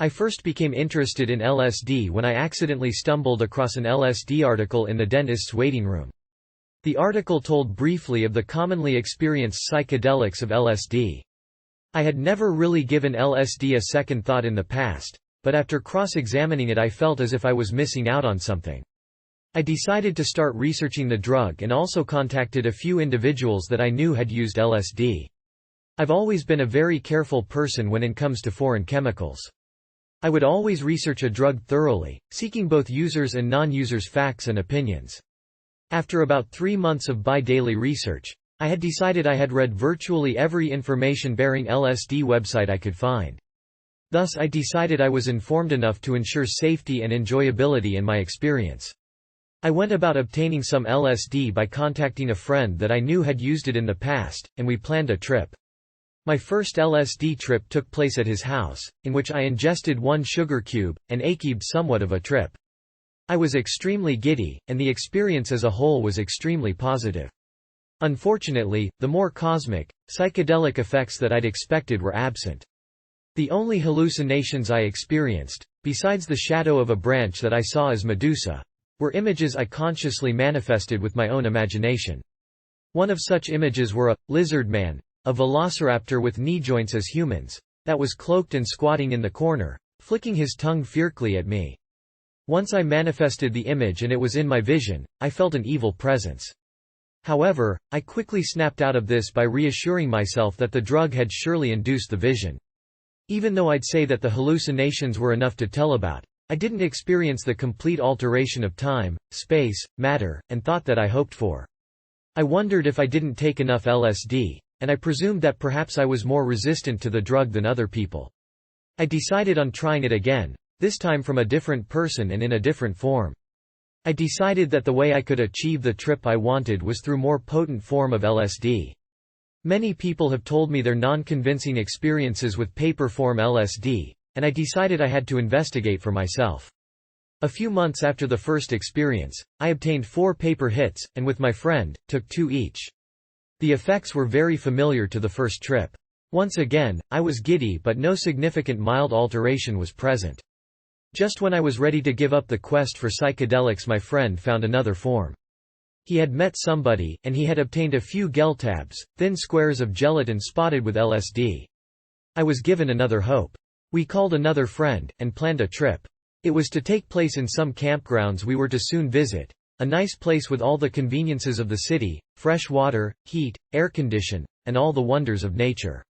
I first became interested in LSD when I accidentally stumbled across an LSD article in the dentist's waiting room. The article told briefly of the commonly experienced psychedelics of LSD. I had never really given LSD a second thought in the past, but after cross-examining it I felt as if I was missing out on something. I decided to start researching the drug and also contacted a few individuals that I knew had used LSD. I've always been a very careful person when it comes to foreign chemicals. I would always research a drug thoroughly, seeking both users' and non-users' facts and opinions. After about 3 months of bi-daily research, I had decided I had read virtually every information-bearing LSD website I could find. Thus I decided I was informed enough to ensure safety and enjoyability in my experience. I went about obtaining some LSD by contacting a friend that I knew had used it in the past, and we planned a trip. My first LSD trip took place at his house, in which I ingested 1 sugar cube, and ached somewhat of a trip. I was extremely giddy, and the experience as a whole was extremely positive. Unfortunately, the more cosmic, psychedelic effects that I'd expected were absent. The only hallucinations I experienced, besides the shadow of a branch that I saw as Medusa, were images I consciously manifested with my own imagination. One of such images were a lizard man, a velociraptor with knee joints as humans, that was cloaked and squatting in the corner, flicking his tongue fiercely at me. Once I manifested the image and it was in my vision, I felt an evil presence. However, I quickly snapped out of this by reassuring myself that the drug had surely induced the vision. Even though I'd say that the hallucinations were enough to tell about, I didn't experience the complete alteration of time, space, matter, and thought that I hoped for. I wondered if I didn't take enough LSD, and I presumed that perhaps I was more resistant to the drug than other people. I decided on trying it again, this time from a different person and in a different form. I decided that the way I could achieve the trip I wanted was through more potent form of LSD. Many people have told me their non-convincing experiences with paper form LSD, and I decided I had to investigate for myself. A few months after the first experience, I obtained 4 paper hits, and with my friend, took 2 each. The effects were very familiar to the first trip. Once again, I was giddy but no significant mild alteration was present. Just when I was ready to give up the quest for psychedelics, my friend found another form. He had met somebody, and he had obtained a few gel tabs, thin squares of gelatin spotted with LSD. I was given another hope. We called another friend, and planned a trip. It was to take place in some campgrounds we were to soon visit, a nice place with all the conveniences of the city, fresh water, heat, air condition, and all the wonders of nature.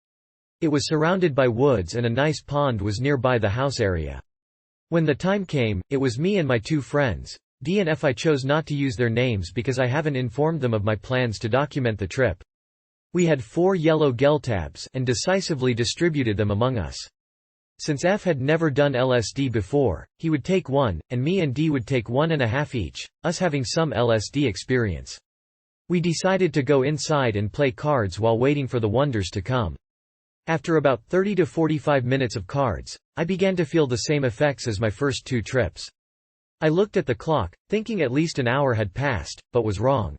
It was surrounded by woods and a nice pond was nearby the house area. When the time came, it was me and my 2 friends, D and F. I chose not to use their names because I haven't informed them of my plans to document the trip. We had 4 yellow gel tabs and decisively distributed them among us. Since F had never done LSD before, he would take 1, and me and D would take 1.5 each, us having some LSD experience. We decided to go inside and play cards while waiting for the wonders to come. After about 30 to 45 minutes of cards, I began to feel the same effects as my first 2 trips. I looked at the clock, thinking at least an hour had passed, but was wrong.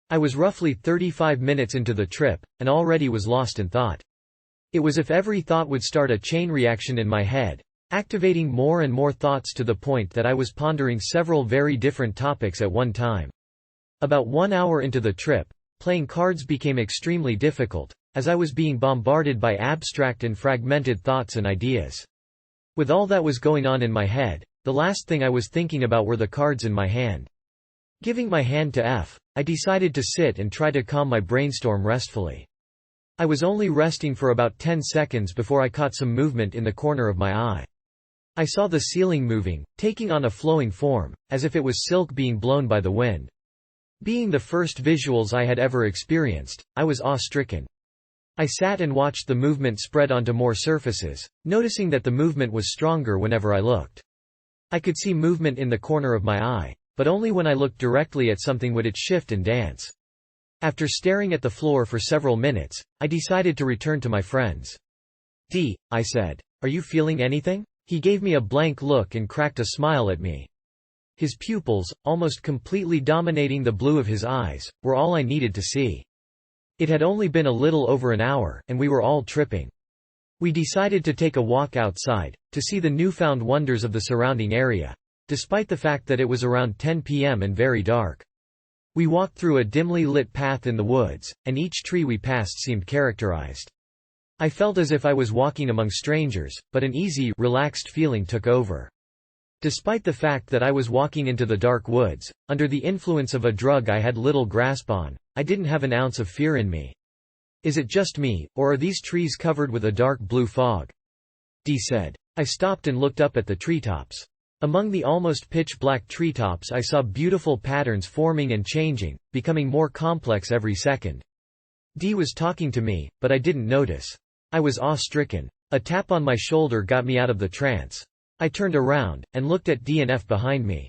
I was roughly 35 minutes into the trip, and already was lost in thought. It was as if every thought would start a chain reaction in my head, activating more and more thoughts to the point that I was pondering several very different topics at one time. About 1 hour into the trip, playing cards became extremely difficult, as I was being bombarded by abstract and fragmented thoughts and ideas. With all that was going on in my head, the last thing I was thinking about were the cards in my hand. Giving my hand to F, I decided to sit and try to calm my brainstorm restfully. I was only resting for about 10 seconds before I caught some movement in the corner of my eye. I saw the ceiling moving, taking on a flowing form, as if it was silk being blown by the wind. Being the first visuals I had ever experienced, I was awe-stricken. I sat and watched the movement spread onto more surfaces, noticing that the movement was stronger whenever I looked. I could see movement in the corner of my eye, but only when I looked directly at something would it shift and dance. After staring at the floor for several minutes, I decided to return to my friends. D, I said, "Are you feeling anything?" He gave me a blank look and cracked a smile at me. His pupils, almost completely dominating the blue of his eyes, were all I needed to see. It had only been a little over an hour, and we were all tripping. We decided to take a walk outside, to see the newfound wonders of the surrounding area, despite the fact that it was around 10 p.m. and very dark. We walked through a dimly lit path in the woods, and each tree we passed seemed characterized. I felt as if I was walking among strangers, but an easy, relaxed feeling took over. Despite the fact that I was walking into the dark woods, under the influence of a drug I had little grasp on, I didn't have an ounce of fear in me. Is it just me, or are these trees covered with a dark blue fog? Dee said. I stopped and looked up at the treetops. Among the almost pitch-black treetops I saw beautiful patterns forming and changing, becoming more complex every second. Dee was talking to me, but I didn't notice. I was awe-stricken. A tap on my shoulder got me out of the trance. I turned around, and looked at Dee and F behind me.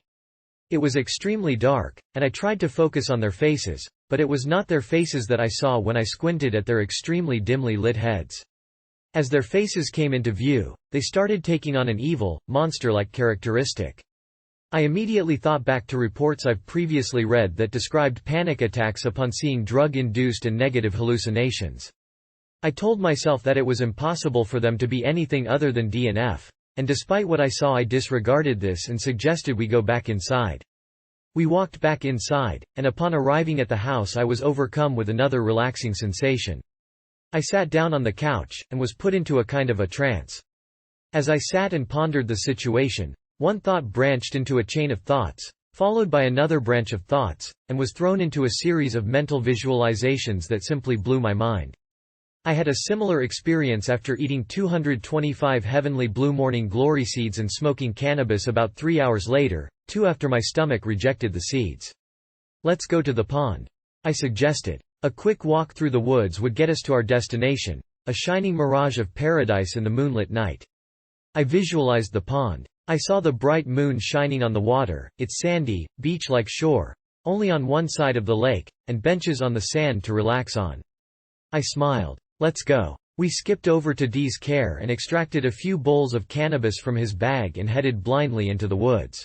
It was extremely dark, and I tried to focus on their faces, but it was not their faces that I saw when I squinted at their extremely dimly lit heads. As their faces came into view, they started taking on an evil, monster-like characteristic. I immediately thought back to reports I've previously read that described panic attacks upon seeing drug-induced and negative hallucinations. I told myself that it was impossible for them to be anything other than D and F. And despite what I saw, I disregarded this and suggested we go back inside. We walked back inside, and upon arriving at the house I was overcome with another relaxing sensation. I sat down on the couch, and was put into a kind of a trance. As I sat and pondered the situation, one thought branched into a chain of thoughts, followed by another branch of thoughts, and was thrown into a series of mental visualizations that simply blew my mind. I had a similar experience after eating 225 heavenly blue morning glory seeds and smoking cannabis about 3 hours later, after my stomach rejected the seeds. Let's go to the pond, I suggested. A quick walk through the woods would get us to our destination, a shining mirage of paradise in the moonlit night. I visualized the pond. I saw the bright moon shining on the water, its sandy, beach-like shore, only on one side of the lake, and benches on the sand to relax on. I smiled. Let's go. We skipped over to Dee's care and extracted a few bowls of cannabis from his bag and headed blindly into the woods.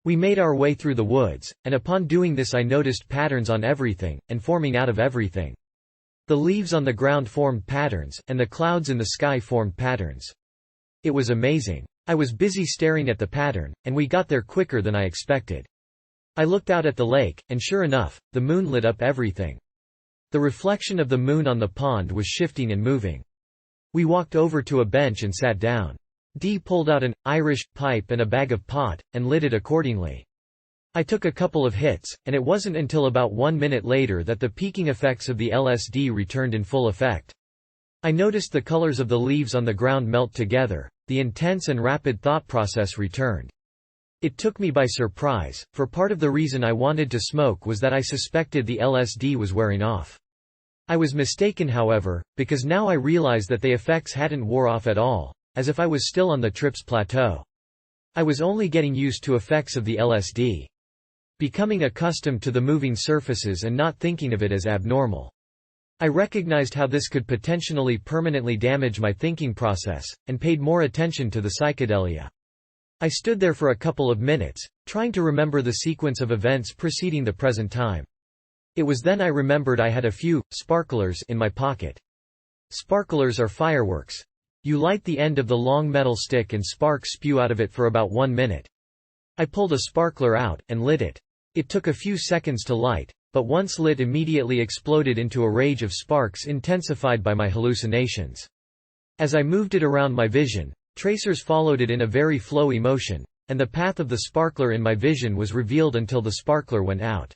We made our way through the woods, and upon doing this I noticed patterns on everything, and forming out of everything. The leaves on the ground formed patterns, and the clouds in the sky formed patterns. It was amazing. I was busy staring at the pattern, and we got there quicker than I expected. I looked out at the lake, and sure enough, the moon lit up everything. The reflection of the moon on the pond was shifting and moving. We walked over to a bench and sat down. Dee pulled out an Irish pipe and a bag of pot, and lit it accordingly. I took a couple of hits, and it wasn't until about 1 minute later that the peaking effects of the LSD returned in full effect. I noticed the colors of the leaves on the ground melt together, the intense and rapid thought process returned. It took me by surprise, for part of the reason I wanted to smoke was that I suspected the LSD was wearing off. I was mistaken, however, because now I realized that the effects hadn't wore off at all, as if I was still on the trip's plateau. I was only getting used to effects of the LSD. Becoming accustomed to the moving surfaces and not thinking of it as abnormal. I recognized how this could potentially permanently damage my thinking process, and paid more attention to the psychedelia. I stood there for a couple of minutes, trying to remember the sequence of events preceding the present time. It was then I remembered I had a few sparklers in my pocket. Sparklers are fireworks. You light the end of the long metal stick and sparks spew out of it for about 1 minute. I pulled a sparkler out, and lit it. It took a few seconds to light, but once lit immediately exploded into a rage of sparks intensified by my hallucinations. As I moved it around my vision, tracers followed it in a very flowy motion, and the path of the sparkler in my vision was revealed until the sparkler went out.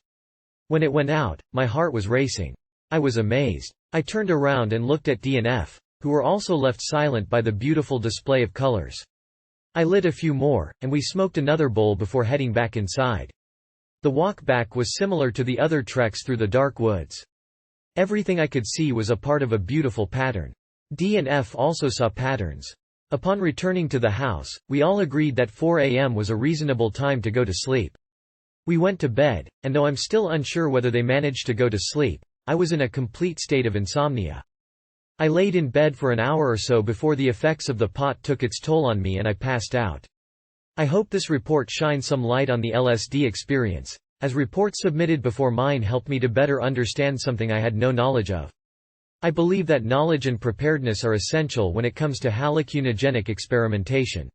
When it went out, my heart was racing. I was amazed. I turned around and looked at D and F, who were also left silent by the beautiful display of colors. I lit a few more, and we smoked another bowl before heading back inside. The walk back was similar to the other treks through the dark woods. Everything I could see was a part of a beautiful pattern. D and F also saw patterns. Upon returning to the house, we all agreed that 4 a.m. was a reasonable time to go to sleep. We went to bed, and though I'm still unsure whether they managed to go to sleep, I was in a complete state of insomnia. I laid in bed for an hour or so before the effects of the pot took its toll on me and I passed out. I hope this report shines some light on the LSD experience, as reports submitted before mine helped me to better understand something I had no knowledge of. I believe that knowledge and preparedness are essential when it comes to hallucinogenic experimentation.